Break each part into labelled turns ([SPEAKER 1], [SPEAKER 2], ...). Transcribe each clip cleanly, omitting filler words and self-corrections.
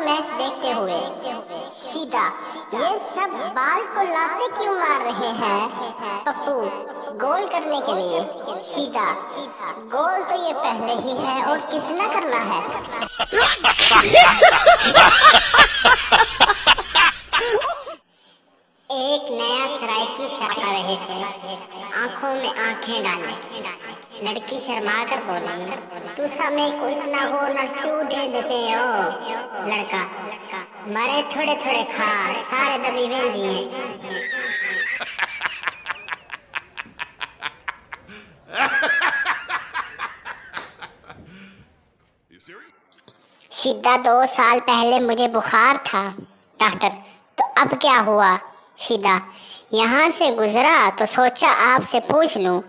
[SPEAKER 1] Match देखते हुए। शीदा, ये सब बाल को लाते क्यों मार रहे हैं? पप्पू, गोल करने के लिए। शीदा, गोल तो ये पहले ही है और कितना करना है? एक नया सराइकी शख्स आ रहे थे, आंखों में आंखें डाले। लड़की शर्मा कर बोली, तू समय को इतना गोना क्यों ढूंढते हो? लड़का, मारे थोड़े थोड़े खा, सारे दबी वेंदी हैं। शिद्दा, 2 साल पहले मुझे बुखार था। डॉक्टर, तो अब क्या हुआ? शिद्दा, यहाँ से गुजरा तो सोचा आपसे पूछ लूं।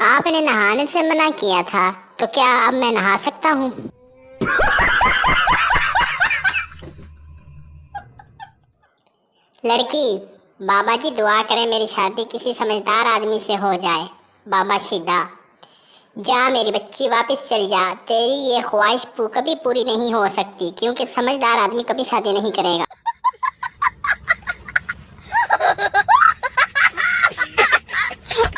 [SPEAKER 1] आपने नहाने से मना किया था, तो क्या अब मैं नहा सकता हूँ? लड़की, बाबा जी दुआ करें मेरी शादी किसी समझदार आदमी से हो जाए। बाबा, शिद्दा, जा मेरी बच्ची, वापस चल जा। तेरी ये ख्वाहिश कभी पूरी नहीं हो सकती, क्योंकि समझदार आदमी कभी शादी नहीं करेगा।